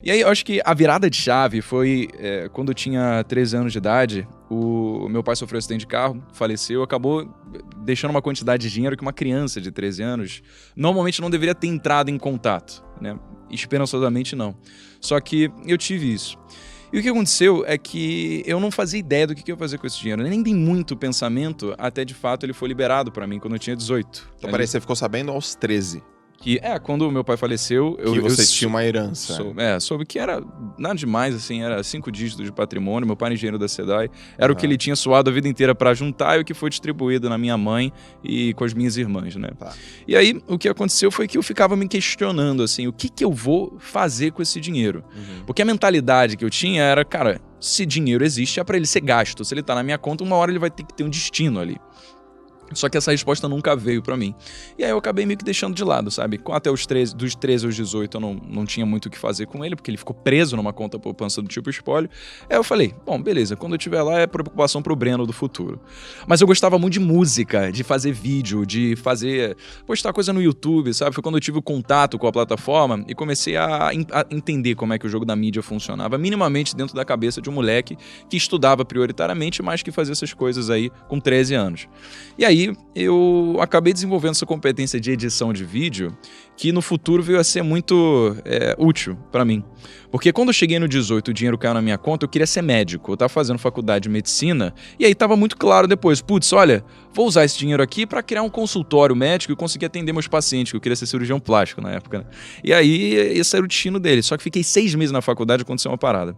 E aí, eu acho que a virada de chave foi quando eu tinha 13 anos de idade, o meu pai sofreu um acidente de carro, faleceu, acabou deixando uma quantidade de dinheiro que uma criança de 13 anos normalmente não deveria ter entrado em contato, né? Esperançosamente não. Só que eu tive isso. E o que aconteceu é que eu não fazia ideia do que eu ia fazer com esse dinheiro. Nem dei muito pensamento até, de fato, ele foi liberado pra mim quando eu tinha 18. Então, peraí, você ficou sabendo aos 13? Quando o meu pai faleceu... Que você tinha uma herança. Soube que era nada demais, assim, era 5 dígitos de patrimônio, meu pai era engenheiro da SEDAI, era o que ele tinha suado a vida inteira pra juntar e o que foi distribuído na minha mãe e com as minhas irmãs, né? Tá. E aí, o que aconteceu foi que eu ficava me questionando, assim, o que eu vou fazer com esse dinheiro? Porque a mentalidade que eu tinha era, cara, se dinheiro existe, é pra ele ser gasto. Se ele tá na minha conta, uma hora ele vai ter que ter um destino ali. Só que essa resposta nunca veio pra mim. E aí eu acabei meio que deixando de lado, sabe? Até os 13, dos 13 aos 18 eu não tinha muito o que fazer com ele, porque ele ficou preso numa conta poupança do tipo espólio. Aí eu falei, bom, beleza, quando eu estiver lá é preocupação pro Breno do futuro. Mas eu gostava muito de música, de fazer vídeo, de postar coisa no YouTube, sabe? Foi quando eu tive o contato com a plataforma e comecei a entender como é que o jogo da mídia funcionava, minimamente dentro da cabeça de um moleque que estudava prioritariamente, mas que fazia essas coisas aí com 13 anos. E aí eu acabei desenvolvendo essa competência de edição de vídeo que no futuro veio a ser muito útil pra mim. Porque quando eu cheguei no 18 o dinheiro caiu na minha conta, eu queria ser médico. Eu tava fazendo faculdade de medicina e aí tava muito claro depois, putz, olha, vou usar esse dinheiro aqui pra criar um consultório médico e conseguir atender meus pacientes, que eu queria ser cirurgião plástico na época, né? E aí esse era o destino dele. Só que fiquei 6 meses na faculdade e aconteceu uma parada.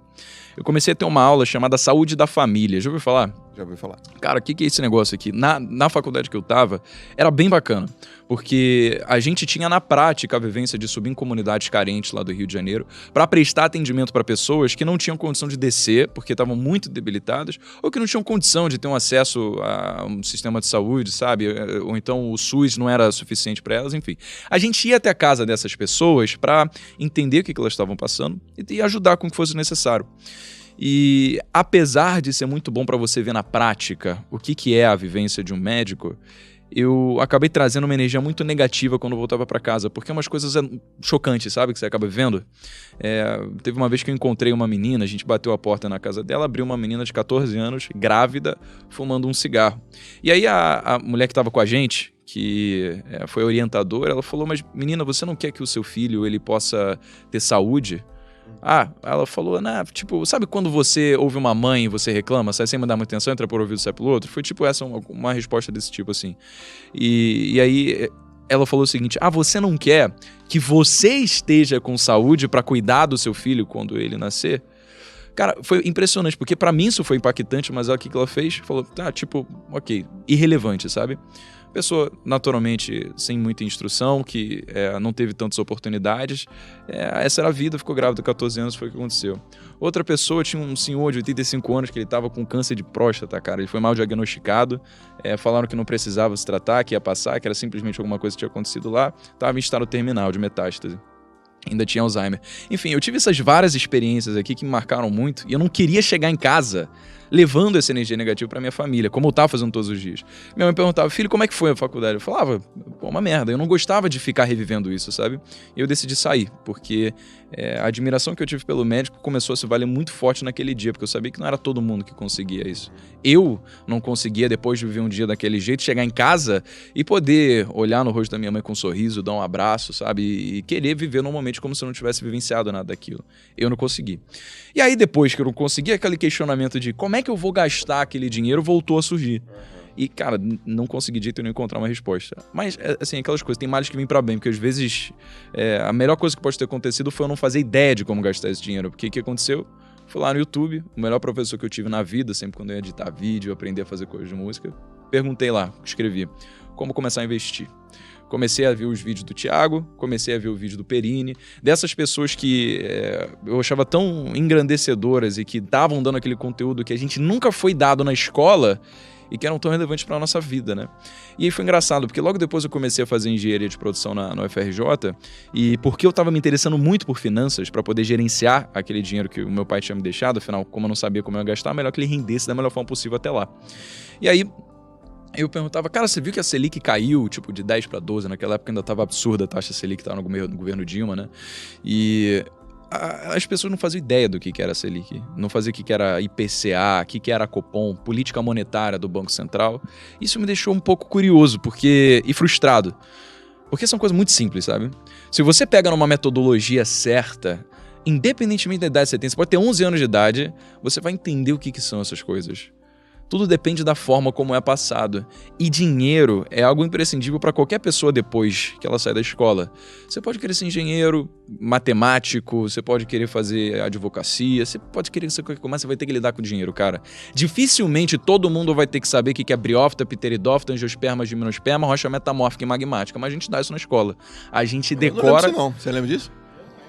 Eu comecei a ter uma aula chamada Saúde da Família. Já ouviu falar? Já ouvi falar. Cara, o que é esse negócio aqui? Na faculdade que eu tava, era bem bacana. Porque a gente tinha na prática a vivência de subir em comunidades carentes lá do Rio de Janeiro para prestar atendimento para pessoas que não tinham condição de descer, porque estavam muito debilitadas, ou que não tinham condição de ter um acesso a um sistema de saúde, sabe? Ou então o SUS não era suficiente para elas, enfim. A gente ia até a casa dessas pessoas para entender o que elas estavam passando e ajudar com o que fosse necessário. E apesar de ser muito bom para você ver na prática o que é a vivência de um médico, eu acabei trazendo uma energia muito negativa quando eu voltava para casa, porque é umas coisas chocantes, sabe, que você acaba vivendo. Teve uma vez que eu encontrei uma menina, a gente bateu a porta na casa dela, abriu uma menina de 14 anos, grávida, fumando um cigarro. E aí a mulher que estava com a gente, que foi orientadora, ela falou, mas menina, você não quer que o seu filho ele possa ter saúde? Ela falou, né, tipo, sabe quando você ouve uma mãe e você reclama, sai sem mandar muita atenção, entra por ouvido e sai pelo outro? Foi tipo essa, uma resposta desse tipo, assim. E aí ela falou o seguinte, você não quer que você esteja com saúde pra cuidar do seu filho quando ele nascer? Cara, foi impressionante, porque pra mim isso foi impactante, mas o que ela fez? Falou, tipo, ok, irrelevante, sabe? Pessoa, naturalmente, sem muita instrução, que não teve tantas oportunidades. Essa era a vida, ficou grávida, 14 anos, foi o que aconteceu. Outra pessoa tinha um senhor de 85 anos que ele estava com câncer de próstata, cara. Ele foi mal diagnosticado, falaram que não precisava se tratar, que ia passar, que era simplesmente alguma coisa que tinha acontecido lá. Estava em estado terminal de metástase. Ainda tinha Alzheimer. Enfim, eu tive essas várias experiências aqui que me marcaram muito e eu não queria chegar em casa levando essa energia negativa pra minha família, como eu tava fazendo todos os dias. Minha mãe perguntava, filho, como é que foi a faculdade? Eu falava, pô, uma merda. Eu não gostava de ficar revivendo isso, sabe? E eu decidi sair, porque a admiração que eu tive pelo médico começou a se valer muito forte naquele dia, porque eu sabia que não era todo mundo que conseguia isso. Eu não conseguia, depois de viver um dia daquele jeito, chegar em casa e poder olhar no rosto da minha mãe com um sorriso, dar um abraço, sabe? E querer viver normalmente como se eu não tivesse vivenciado nada daquilo. Eu não consegui. E aí, depois que eu não consegui, aquele questionamento de como é que eu vou gastar aquele dinheiro voltou a surgir. E, cara, não consegui de jeito nenhum encontrar uma resposta. Mas, assim, aquelas coisas, tem males que vêm pra bem, porque às vezes a melhor coisa que pode ter acontecido foi eu não fazer ideia de como gastar esse dinheiro. Porque o que aconteceu? Fui lá no YouTube, o melhor professor que eu tive na vida, sempre quando eu ia editar vídeo, aprender a fazer coisas de música. Perguntei lá, escrevi, como começar a investir. Comecei a ver os vídeos do Thiago, comecei a ver o vídeo do Perini, dessas pessoas que eu achava tão engrandecedoras e que estavam dando aquele conteúdo que a gente nunca foi dado na escola e que eram tão relevantes para a nossa vida, né? E aí foi engraçado, porque logo depois eu comecei a fazer engenharia de produção na UFRJ e porque eu estava me interessando muito por finanças para poder gerenciar aquele dinheiro que o meu pai tinha me deixado, afinal, como eu não sabia como eu ia gastar, melhor que ele rendesse da melhor forma possível até lá. E aí eu perguntava, cara, você viu que a Selic caiu, tipo, de 10 para 12? Naquela época ainda tava absurda a taxa Selic, tava no governo Dilma, né? E as pessoas não faziam ideia do que era a Selic, não faziam o que era IPCA, o que era a Copom, política monetária do Banco Central. Isso me deixou um pouco curioso e frustrado, porque são coisas muito simples, sabe? Se você pega numa metodologia certa, independentemente da idade que você tem, você pode ter 11 anos de idade, você vai entender o que são essas coisas. Tudo depende da forma como é passado. E dinheiro é algo imprescindível para qualquer pessoa depois que ela sai da escola. Você pode querer ser engenheiro, matemático, você pode querer fazer advocacia, você pode querer ser qualquer coisa, mas você vai ter que lidar com dinheiro, cara. Dificilmente todo mundo vai ter que saber o que é briófita, pteridófita, angiosperma, gimnosperma, rocha metamórfica e magmática, mas a gente dá isso na escola. A gente decora... Eu não lembro disso não. Você lembra disso?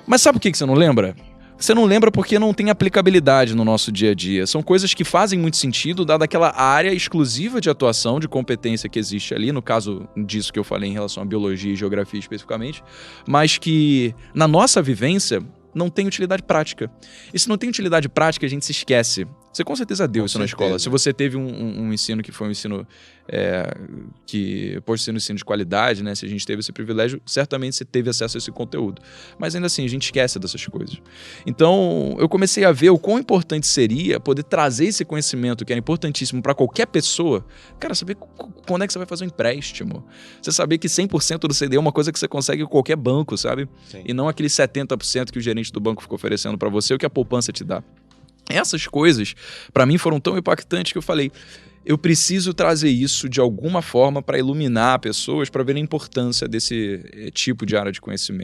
Mas sabe por que você não lembra? Você não lembra porque não tem aplicabilidade no nosso dia a dia. São coisas que fazem muito sentido, dada aquela área exclusiva de atuação, de competência que existe ali, no caso disso que eu falei em relação à biologia e geografia especificamente, mas que na nossa vivência não tem utilidade prática. E se não tem utilidade prática, a gente se esquece. Você com certeza deu isso na escola. Se você teve um ensino que foi um ensino que pode ser um ensino de qualidade, né? Se a gente teve esse privilégio, certamente você teve acesso a esse conteúdo. Mas ainda assim, a gente esquece dessas coisas. Então, eu comecei a ver o quão importante seria poder trazer esse conhecimento que era importantíssimo para qualquer pessoa. Cara, saber quando é que você vai fazer um empréstimo. Você saber que 100% do CDI é uma coisa que você consegue em qualquer banco, sabe? Sim. E não aquele 70% que o gerente do banco ficou oferecendo para você, o que a poupança te dá. Essas coisas, para mim, foram tão impactantes que eu falei, eu preciso trazer isso de alguma forma para iluminar pessoas, para ver a importância desse tipo de área de conhecimento.